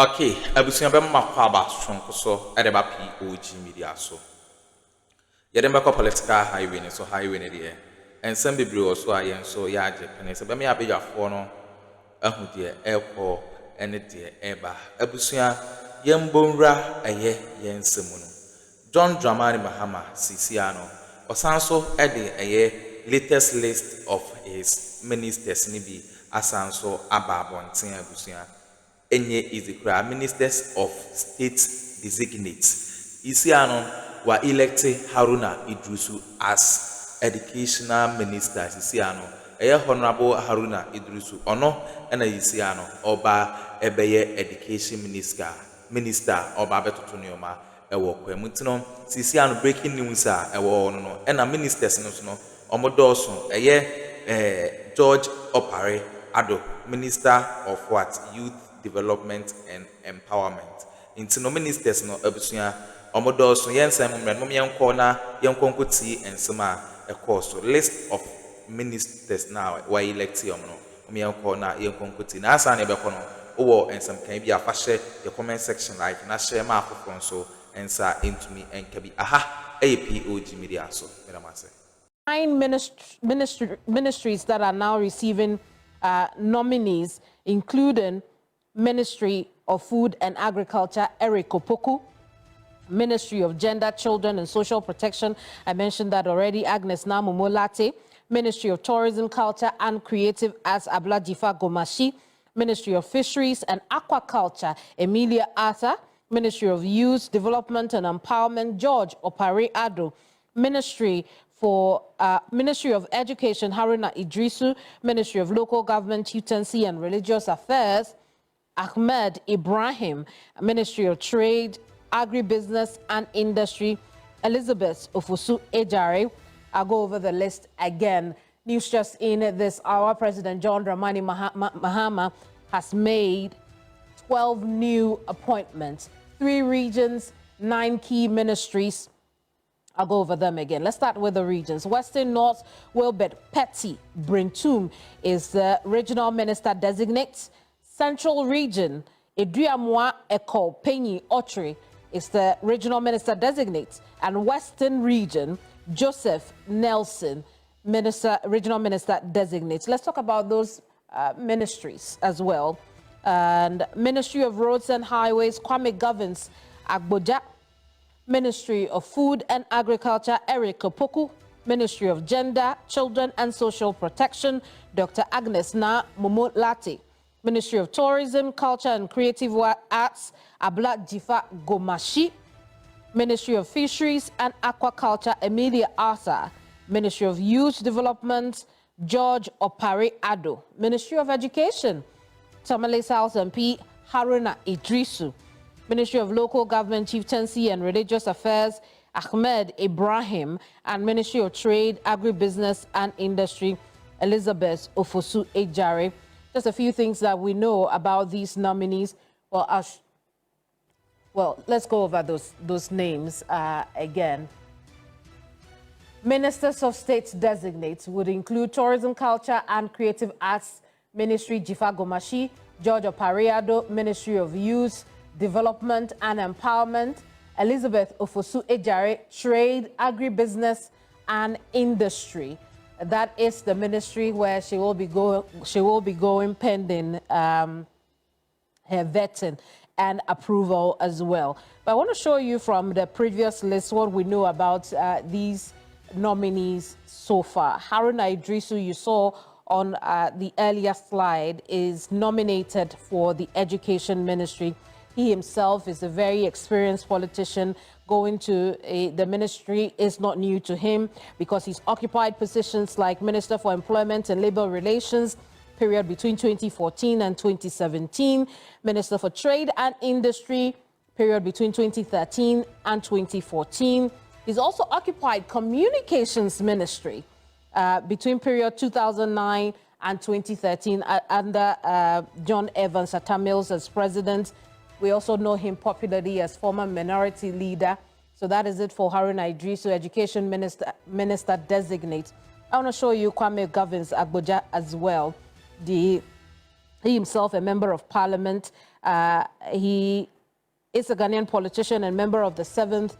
Okay, abusua be makwa sonko so e de ba POG Media so. Ye dem be political highway ni so highway ni de. Ensem bebre wo so ayen so ya age pene se be me abejafo no ahu de ekọ ene de eba. Abusua ye mbonwura eye ye nsemu no. John Dramani Mahama Sisiano osanso e de eye latest list of his ministers ni bi asanso ababonten abusua. Enye easy cry ministers of state designates. Isiano were elected Haruna Iddrisu as educational minister. Isiano honorable Haruna Iddrisu ono ena Isiano oba ebeye education minister oba betotunioma ewo kwemutino. Isiano breaking news ewo no ena ministers no omodoso George Opare Addo, Minister of what? Youth Development and Empowerment. Inti no ministers no abusua omodoso yensem mre no yenko na yenkonko ti ensema so list of ministers now were elected no yenko na yenkonko ti na asa na be kono owo ensem kan bi afahye the comment section like na share ma Akuffo so ensa into me enkabi aha POG Media so medamase 9 ministries that are now receiving nominees, including Ministry of Food and Agriculture, Eric Opoku, Ministry of Gender, Children and Social Protection, I mentioned that already, Agnes Namumolate, Ministry of Tourism, Culture and Creative Arts, Abla Gomashi, Ministry of Fisheries and Aquaculture, Emilia Arthur, Ministry of Youth Development and Empowerment, George Opare Addo, Ministry of Education, Haruna Iddrisu, Ministry of Local Government, Utency and Religious Affairs, Ahmed Ibrahim, Ministry of Trade, Agribusiness and Industry, Elizabeth Ofosu Ejare. I'll go over the list again. News just in this hour, President John Dramani Mahama has made 12 new appointments, 3 regions, 9 key ministries. I'll go over them again. Let's start with the regions. Western North, Wilbert Petty Brintum is the regional minister designate. Central region, Iddrisu Eko Penyi Otri is the regional minister designate. And Western region, Joseph Nelson, regional minister designate. Let's talk about those ministries as well. And Ministry of Roads and Highways, Kwame Governs Agboja. Ministry of Food and Agriculture, Eric Opoku. Ministry of Gender, Children and Social Protection, Dr. Agnes Namumolate. Ministry of Tourism, Culture and Creative Arts, Abla Gomashi. Ministry of Fisheries and Aquaculture, Emilia Arthur. Ministry of Youth Development, George Opare Addo. Ministry of Education, Tamale South MP, Haruna Iddrisu. Ministry of Local Government, Chieftaincy and Religious Affairs, Ahmed Ibrahim, and Ministry of Trade, Agribusiness and Industry, Elizabeth Ofosu Ejare. Just a few things that we know about these nominees. Well, let's go over those names again. Ministers of State designates would include Tourism, Culture and Creative Arts Ministry, Jifa Gomashi, George Opare Addo, Ministry of Youth Development and Empowerment, Elizabeth Ofosu Ejare, Trade, Agribusiness and Industry. That is the ministry where she will be going pending her vetting and approval as well. But I want to show you from the previous list what we know about these nominees so far. Haruna Iddrisu, you saw on the earlier slide, is nominated for the Education Ministry. He himself is a very experienced politician. Going to the ministry is not new to him because he's occupied positions like Minister for Employment and Labor Relations, period between 2014 and 2017, Minister for Trade and Industry, period between 2013 and 2014. He's also occupied Communications Ministry between period 2009 and 2013 under John Evans Atta Mills as president. We also know him popularly as former minority leader. So that is it for Haruna Iddrisu, Education Minister designate. I want to show you Kwame Governs Agboja as well. He himself a member of parliament He is a Ghanaian politician and member of the 7th,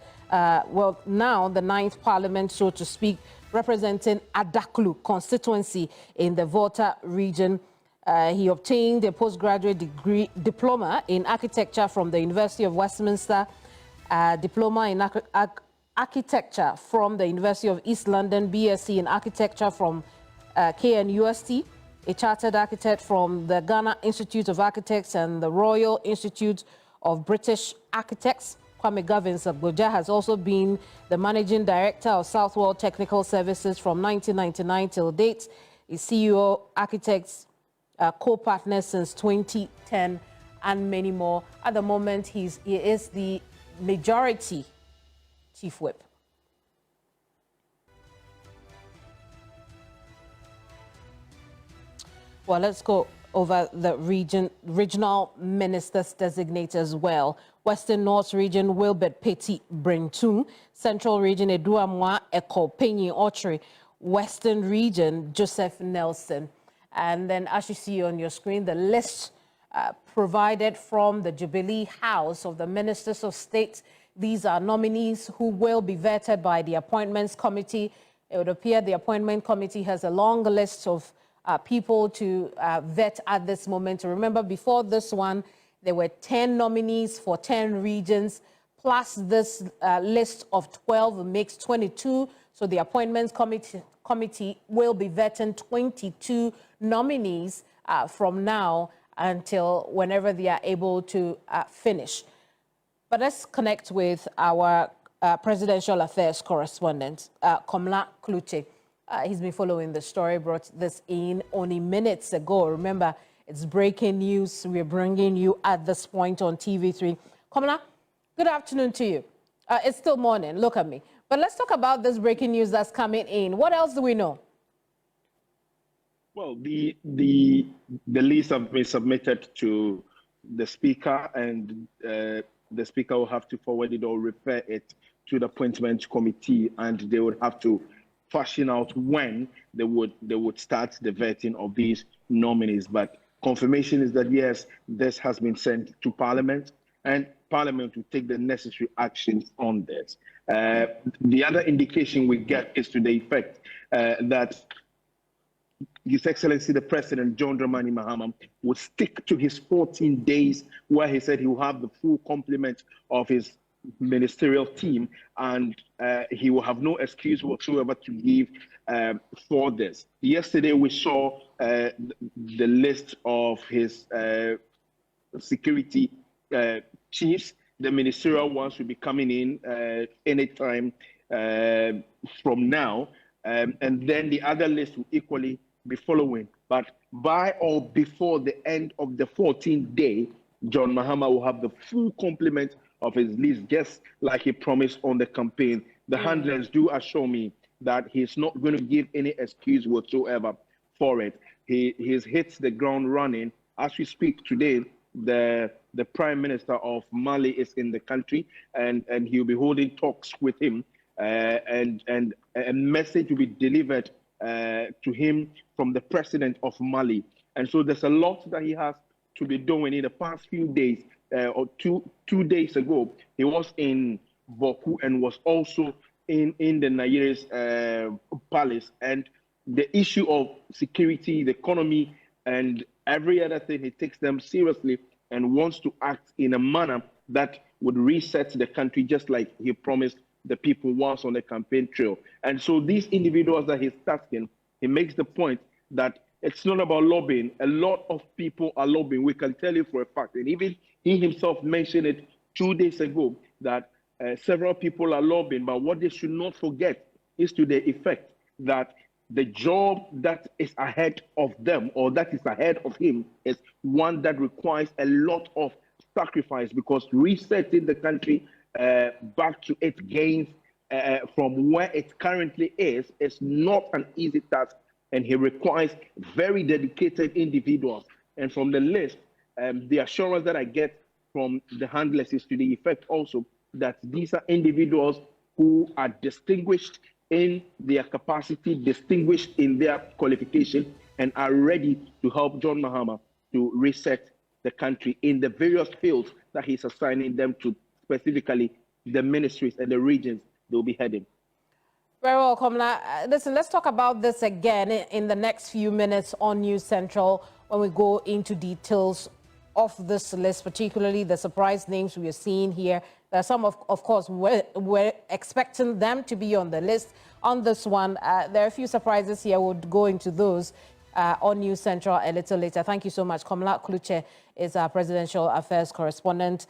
now the 9th Parliament, so to speak, representing Adaklu constituency in the Volta region. He obtained a postgraduate diploma in architecture from the University of Westminster, diploma in architecture from the University of East London, BSc in architecture from KNUST, a chartered architect from the Ghana Institute of Architects and the Royal Institute of British Architects. Kwame Gavins Agboja has also been the managing director of Southworld Technical Services from 1999 till date. Is CEO Architects co-partner since 2010 and many more. At the moment, he is the majority chief whip. Well, let's go over the regional ministers designated as well. Western North Region, Wilbert Petit Brentum. Central Region, Eduamwa Eko Penyi Ochre. Western Region, Joseph Nelson. And then, as you see on your screen, the list provided from the Jubilee House of the Ministers of State. These are nominees who will be vetted by the Appointments Committee. It would appear the Appointment Committee has a long list of people to vet at this moment. Remember, before this one, there were 10 nominees for 10 regions, plus this list of 12 makes 22. So the Appointments Committee will be vetting 22 nominees from now until whenever they are able to finish. But let's connect with our presidential affairs correspondent, Komla Klute. He's been following the story, brought this in only minutes ago. Remember, it's breaking news. We're bringing you at this point on TV3. Komla, good afternoon to you. It's still morning, look at me. But let's talk about this breaking news that's coming in. What else do we know? Well, the list have been submitted to the Speaker, and the Speaker will have to forward it or refer it to the Appointment Committee, and they would have to fashion out when they would start the vetting of these nominees. But confirmation is that yes, this has been sent to Parliament, and Parliament will take the necessary actions on this. The other indication we get is to the effect that His Excellency the President John Dramani Mahama will stick to his 14 days, where he said he will have the full complement of his ministerial team, and he will have no excuse whatsoever to give for this. Yesterday we saw the list of his security chiefs. The ministerial ones will be coming in anytime from now, and then the other list will equally be following. But by or before the end of the 14th day, John Mahama will have the full complement of his list, just like he promised on the campaign. The handlers do assure me that he's not going to give any excuse whatsoever for it. He's hit the ground running. As we speak today, the Prime Minister of Mali is in the country, and he'll be holding talks with him, and a message will be delivered to him from the President of Mali. And so there's a lot that he has to be doing in the past few days. Or two days ago, he was in Boku and was also in the Nigeria's palace. And the issue of security, the economy, and every other thing, he takes them seriously and wants to act in a manner that would reset the country, just like he promised the people once on the campaign trail. And so these individuals that he's tasking, he makes the point that it's not about lobbying. A lot of people are lobbying. We can tell you for a fact. And even he himself mentioned it 2 days ago that several people are lobbying. But what they should not forget is to the effect that the job that is ahead of them, or that is ahead of him, is one that requires a lot of sacrifice, because resetting the country back to its gains from where it currently is not an easy task. And he requires very dedicated individuals. And from the list, the assurance that I get from the handlers is to the effect also that these are individuals who are distinguished in their capacity, distinguished in their qualification, and are ready to help John Mahama to reset the country in the various fields that he's assigning them to, specifically the ministries and the regions they'll be heading. Very well, Komla. Listen, let's talk about this again in the next few minutes on News Central when we go into details of this list, particularly the surprise names we are seeing here. There are some, of course, we're expecting them to be on the list. On this one, there are a few surprises here. We'll go into those on News Central a little later. Thank you so much. Komla Kluche is our presidential affairs correspondent.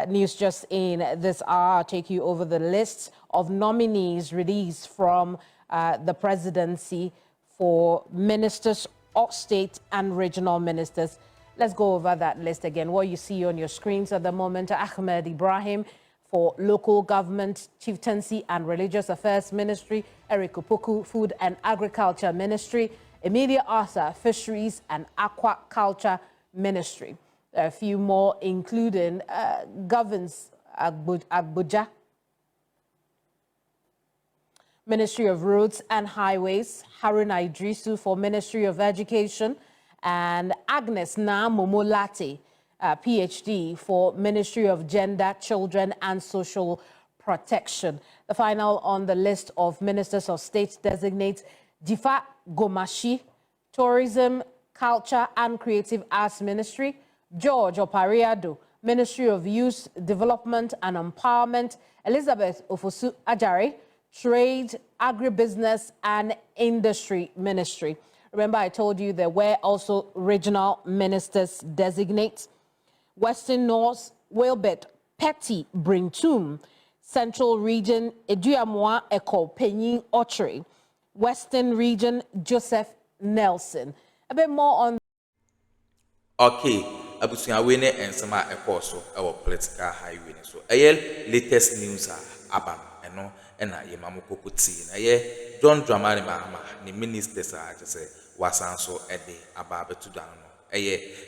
News just in this hour. I'll take you over the list of nominees released from the presidency for ministers of state and regional ministers. Let's go over that list again. What you see on your screens at the moment: Ahmed Ibrahim for Local Government, Chieftaincy and Religious Affairs Ministry; Eric Opoku, Food and Agriculture Ministry; Emilia Arthur, Fisheries and Aquaculture Ministry. There are a few more, including Governs Abuja, Ministry of Roads and Highways; Haruna Iddrisu for Ministry of Education; and Agnes Momolate, PhD, for Ministry of Gender, Children and Social Protection. The final on the list of Ministers of State designates Difa Gomashi, Tourism, Culture and Creative Arts Ministry; George Opariado, Ministry of Youth Development and Empowerment; Elizabeth Ofosu Ajare, Trade, Agribusiness and Industry Ministry. Remember, I told you there were also regional ministers designate: Western North, Wilbert Petty Brintum; Central Region, Eduamwa Eko Penyin Ochre; Western Region, Joseph Nelson. A bit more on. Okay, abusuawe ne ensema ekoso ewo political highway so latest news aba eno na yemamu kokoti na John Dramani Mahama ni ministers say wasanso ede aba betu dan no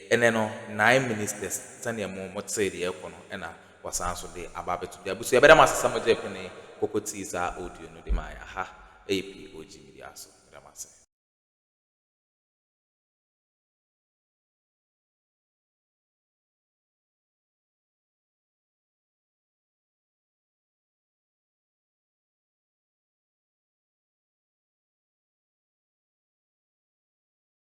eneno 9 ministers sane mo motse de ekono na wasanso de aba betu de abusu beda masasa mo je pene kokoti za audio no de maya ha POG Media so beda masasa